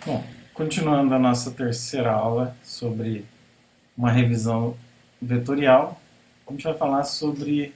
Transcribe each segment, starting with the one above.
Bom, continuando a nossa terceira aula sobre uma revisão vetorial, a gente vai falar sobre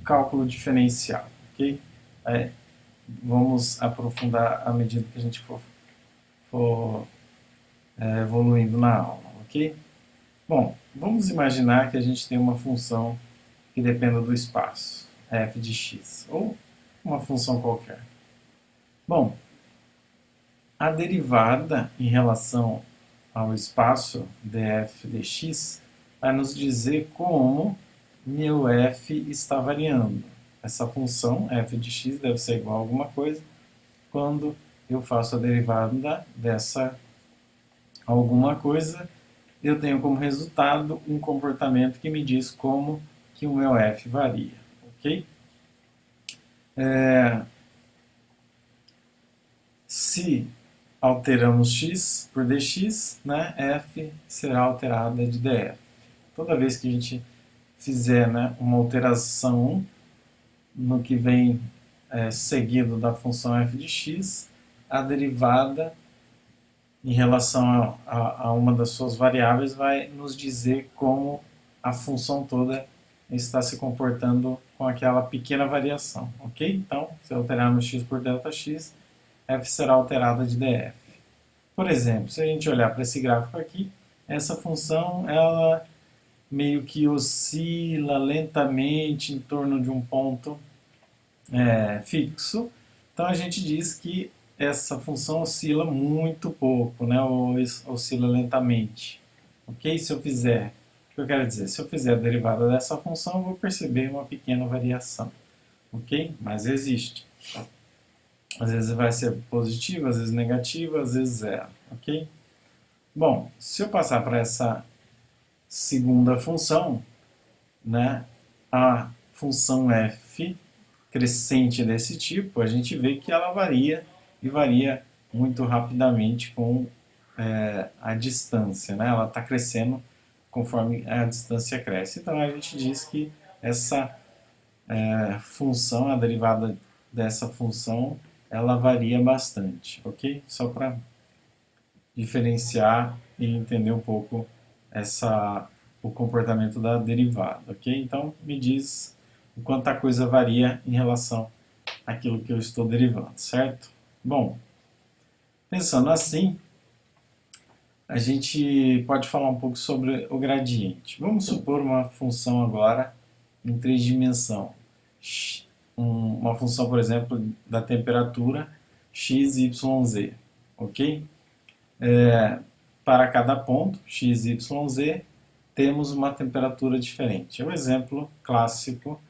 cálculo diferencial, ok? É, vamos aprofundar à medida que a gente for evoluindo na aula, ok? Bom, vamos imaginar que a gente tem uma função que dependa do espaço, f de x, ou uma função qualquer. Bom, a derivada em relação ao espaço df dx vai nos dizer como meu f está variando. Essa função f de x deve ser igual a alguma coisa quando eu faço a derivada dessa alguma coisa, eu tenho como resultado um comportamento que me diz como que o meu f varia, ok? Se alteramos x por dx, né, f será alterada de df. Toda vez que a gente fizer, né, uma alteração no que vem seguido da função f de x, a derivada em relação a uma das suas variáveis vai nos dizer como a função toda está se comportando com aquela pequena variação, ok? Então, se alterarmos x por Δx, f será alterada de df. Por exemplo, se a gente olhar para esse gráfico aqui, essa função ela meio que oscila lentamente em torno de um ponto fixo. Então a gente diz que essa função oscila muito pouco, né? Ou oscila lentamente. Ok? Se eu fizer, o que eu quero dizer? Se eu fizer a derivada dessa função, eu vou perceber uma pequena variação. Ok? Mas existe. Às vezes vai ser positiva, às vezes negativa, às vezes zero. Ok? Bom, se eu passar para essa segunda função, né, a função f crescente desse tipo, a gente vê que ela varia e varia muito rapidamente com a distância, né? Ela está crescendo conforme a distância cresce. Então a gente diz que essa função, a derivada dessa função, ela varia bastante, ok? Só para diferenciar e entender um pouco o comportamento da derivada, ok? Então, me diz o quanto a coisa varia em relação àquilo que eu estou derivando, certo? Bom, pensando assim, a gente pode falar um pouco sobre o gradiente. Vamos supor uma função agora em três dimensões. Uma função, por exemplo, da temperatura x, y, z, ok? Para cada ponto, x, y, z, temos uma temperatura diferente. É um exemplo clássico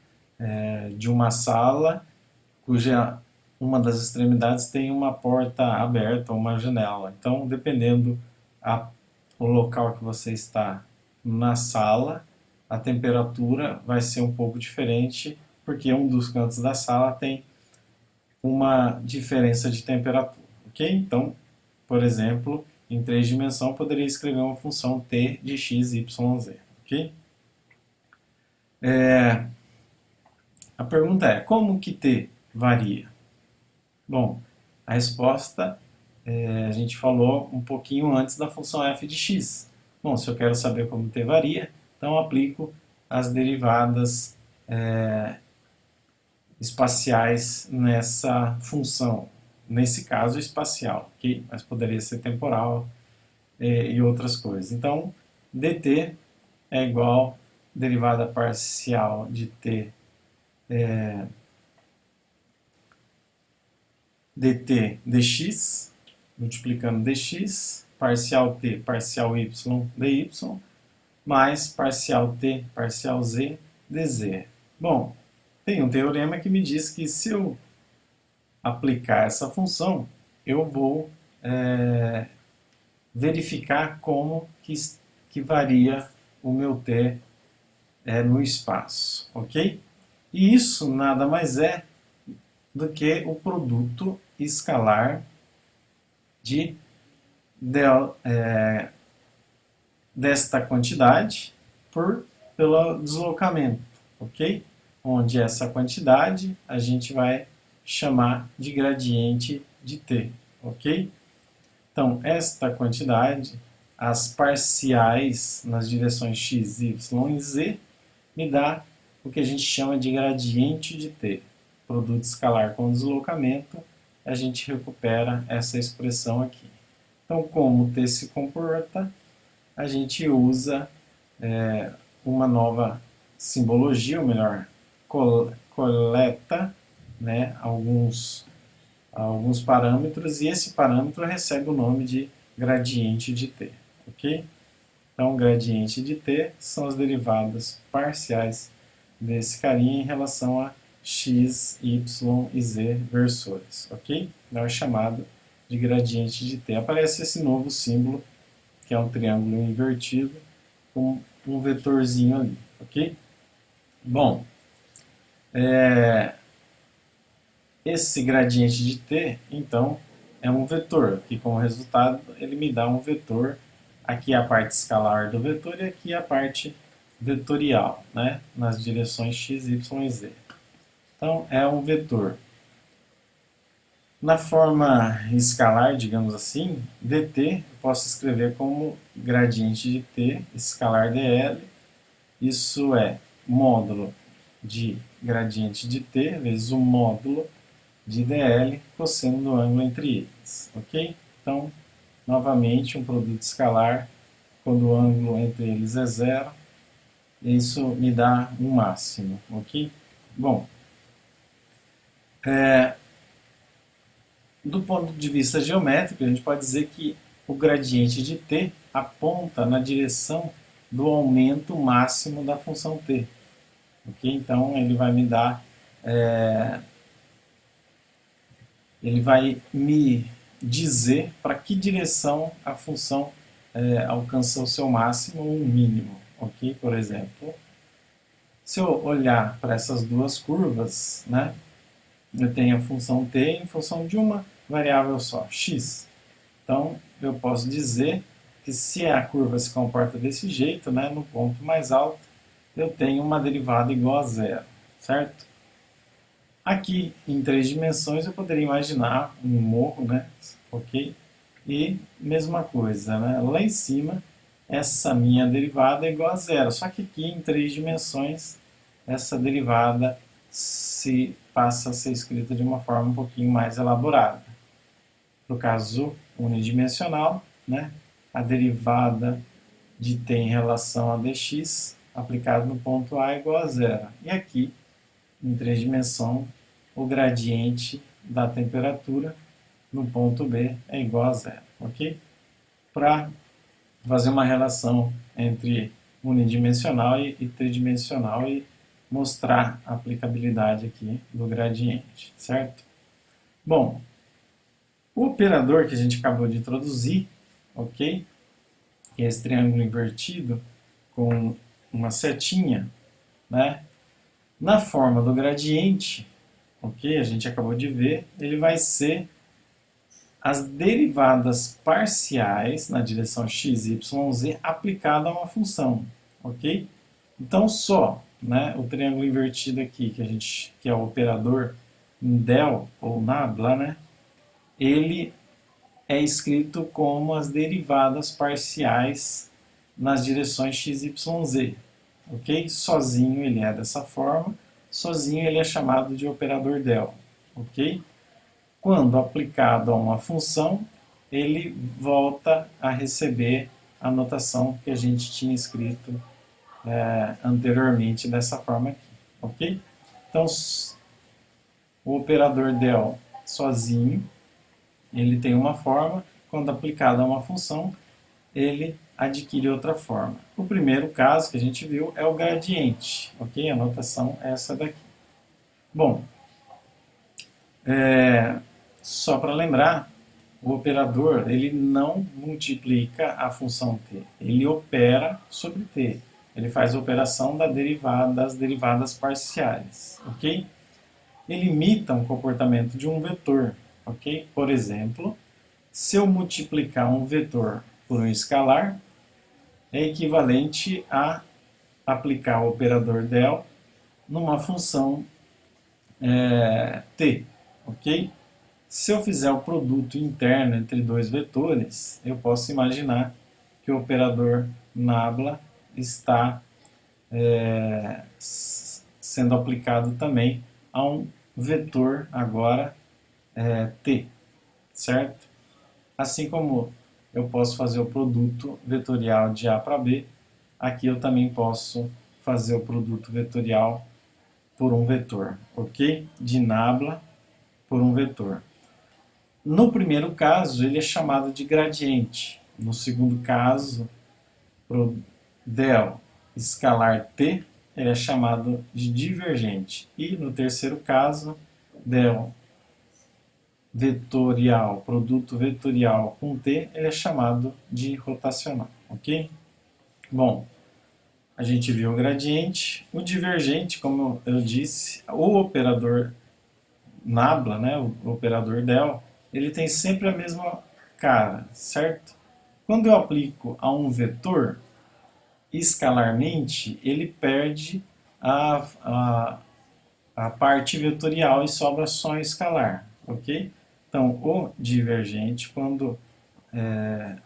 de uma sala cuja uma das extremidades tem uma porta aberta ou uma janela. Então, dependendo o local que você está na sala, a temperatura vai ser um pouco diferente, porque um dos cantos da sala tem uma diferença de temperatura. Ok? Então, por exemplo, em três dimensões, eu poderia escrever uma função t de x, y, z. Ok? A pergunta é, como que t varia? Bom, a resposta a gente falou um pouquinho antes da função f de x. Bom, se eu quero saber como t varia, então eu aplico as derivadas espaciais nessa função. Nesse caso, espacial, ok? Mas poderia ser temporal e outras coisas. Então, dt é igual a derivada parcial de t dt dx, multiplicando dx, parcial t, parcial y, dy, mais parcial t, parcial z, dz. Bom, tem um teorema que me diz que se eu aplicar essa função, eu vou verificar como que varia o meu t no espaço, ok? E isso nada mais é do que o produto escalar desta quantidade pelo deslocamento, ok? Onde essa quantidade a gente vai chamar de gradiente de t, ok? Então, esta quantidade, as parciais nas direções x, y e z, me dá o que a gente chama de gradiente de t. Produto escalar com deslocamento, a gente recupera essa expressão aqui. Então, como t se comporta, a gente usa uma nova simbologia, ou melhor, coleta, né, alguns parâmetros, e esse parâmetro recebe o nome de gradiente de t, ok? Então, gradiente de t são as derivadas parciais desse carinha em relação a x, y e z versores, ok? Então é chamado de gradiente de t. Aparece esse novo símbolo, que é um triângulo invertido, com um vetorzinho ali, ok? Bom, esse gradiente de t, então, é um vetor, que como resultado ele me dá um vetor. Aqui é a parte escalar do vetor e aqui é a parte vetorial, né, nas direções x, y e z. Então, é um vetor. Na forma escalar, digamos assim, dt, eu posso escrever como gradiente de t escalar dl. Isso é módulo de gradiente de t vezes o módulo de dl, cosseno do ângulo entre eles, ok? Então, novamente, um produto escalar, quando o ângulo entre eles é zero, isso me dá um máximo, ok? Bom, do ponto de vista geométrico, a gente pode dizer que o gradiente de t aponta na direção do aumento máximo da função t, ok? Então, ele vai me dar... ele vai me dizer para que direção a função alcança o seu máximo ou um mínimo, ok? Por exemplo, se eu olhar para essas duas curvas, né, eu tenho a função t em função de uma variável só, x. Então, eu posso dizer que se a curva se comporta desse jeito, né, no ponto mais alto, eu tenho uma derivada igual a zero, certo? Aqui, em 3 dimensões, eu poderia imaginar um morro, né? Ok? E mesma coisa, né? Lá em cima, essa minha derivada é igual a zero. Só que aqui, em 3 dimensões, essa derivada se passa a ser escrita de uma forma um pouquinho mais elaborada. No caso unidimensional, né? A derivada de t em relação a dx aplicado no ponto A é igual a zero. E aqui, em 3 dimensões, o gradiente da temperatura no ponto B é igual a zero, ok? Para fazer uma relação entre unidimensional e tridimensional e mostrar a aplicabilidade aqui do gradiente, certo? Bom, o operador que a gente acabou de introduzir, ok? Que é esse triângulo invertido com uma setinha, né? Na forma do gradiente, ok? A gente acabou de ver, ele vai ser as derivadas parciais na direção x, y, z aplicada a uma função, ok? Então só, né, o triângulo invertido aqui que é o operador del ou nabla, né? Ele é escrito como as derivadas parciais nas direções x, y, z, ok? Sozinho ele é dessa forma, sozinho ele é chamado de operador del, ok? Quando aplicado a uma função, ele volta a receber a notação que a gente tinha escrito anteriormente dessa forma aqui, ok? Então, o operador del sozinho, ele tem uma forma, quando aplicado a uma função, ele adquire outra forma. O primeiro caso que a gente viu é o gradiente, ok? A notação é essa daqui. Bom, só para lembrar, o operador ele não multiplica a função t, ele opera sobre t. Ele faz a operação das derivadas parciais, ok? Ele imita um comportamento de um vetor, ok? Por exemplo, se eu multiplicar um vetor por um escalar, é equivalente a aplicar o operador del numa função t, ok? Se eu fizer o produto interno entre dois vetores, eu posso imaginar que o operador nabla está sendo aplicado também a um vetor agora t, certo? Assim como eu posso fazer o produto vetorial de A para B, aqui eu também posso fazer o produto vetorial por um vetor, ok? De nabla por um vetor. No primeiro caso, ele é chamado de gradiente. No segundo caso, pro del escalar t, ele é chamado de divergente. E no terceiro caso, del vetorial, produto vetorial com t, ele é chamado de rotacional, ok? Bom, a gente viu o gradiente, o divergente, como eu disse, o operador nabla, né, o operador del, ele tem sempre a mesma cara, certo? Quando eu aplico a um vetor, escalarmente, ele perde a parte vetorial e sobra só escalar, ok? Então, o divergente, quando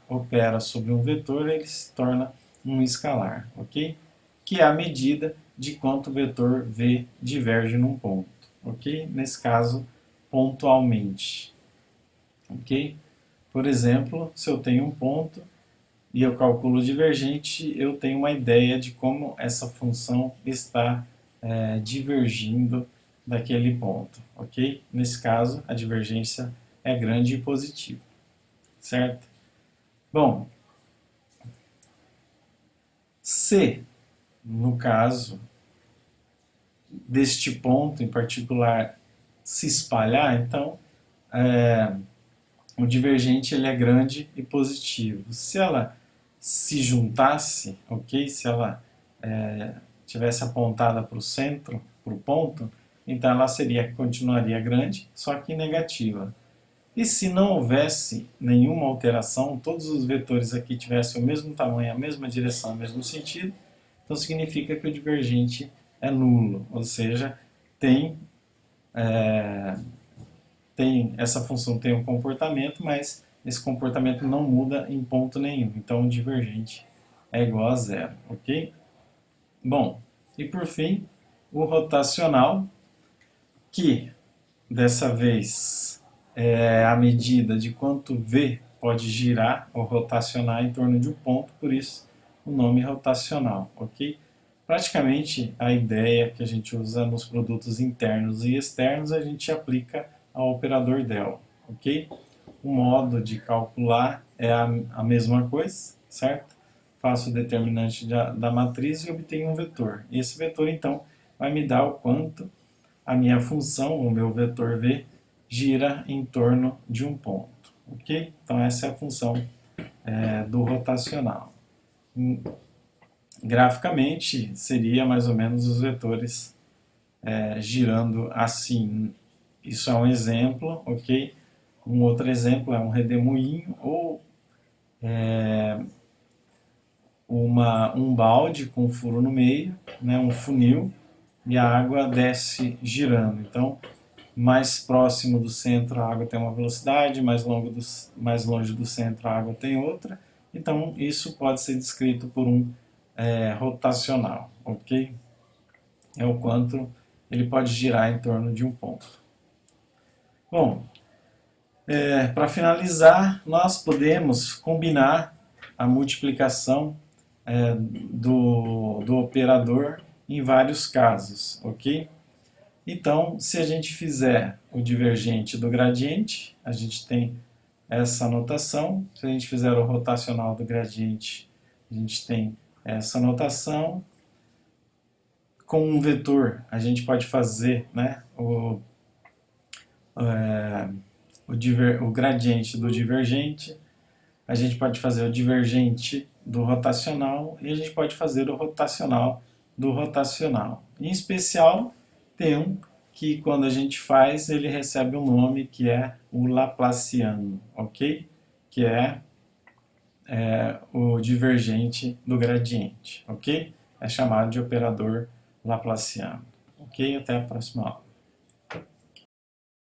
opera sobre um vetor, ele se torna um escalar, ok? Que é a medida de quanto o vetor V diverge num ponto, ok? Nesse caso, pontualmente, ok? Por exemplo, se eu tenho um ponto e eu calculo o divergente, eu tenho uma ideia de como essa função está divergindo daquele ponto, ok? Nesse caso, a divergência é grande e positiva, certo? Bom, se, no caso deste ponto em particular, se espalhar, então o divergente ele é grande e positivo. Se ela se juntasse, ok? Se ela tivesse apontada para o centro, para o ponto, então ela continuaria grande, só que negativa. E se não houvesse nenhuma alteração, todos os vetores aqui tivessem o mesmo tamanho, a mesma direção, o mesmo sentido, então significa que o divergente é nulo, ou seja, essa função tem um comportamento, mas esse comportamento não muda em ponto nenhum, então o divergente é igual a zero, ok? Bom, e por fim, o rotacional, que dessa vez é a medida de quanto V pode girar ou rotacionar em torno de um ponto, por isso o nome rotacional, ok? Praticamente a ideia que a gente usa nos produtos internos e externos a gente aplica ao operador del, ok? O modo de calcular é a mesma coisa, certo? Faço o determinante da matriz e obtenho um vetor. E esse vetor, então, vai me dar o quanto a minha função, o meu vetor V, gira em torno de um ponto, ok? Então essa é a função do rotacional. Graficamente, seria mais ou menos os vetores girando assim. Isso é um exemplo, ok? Um outro exemplo é um redemoinho ou um balde com um furo no meio, né, um funil, e a água desce girando. Então, mais próximo do centro a água tem uma velocidade, mais longe do centro a água tem outra. Então, isso pode ser descrito por um rotacional, ok? É o quanto ele pode girar em torno de um ponto. Bom, para finalizar, nós podemos combinar a multiplicação do operador em vários casos, ok? Então, se a gente fizer o divergente do gradiente, a gente tem essa notação. Se a gente fizer o rotacional do gradiente, a gente tem essa notação. Com um vetor, a gente pode fazer, né, o gradiente do divergente, a gente pode fazer o divergente do rotacional e a gente pode fazer o rotacional do rotacional. Em especial, tem um que quando a gente faz, ele recebe um nome que é o Laplaciano, ok? Que é o divergente do gradiente, ok? É chamado de operador Laplaciano, ok? Até a próxima aula.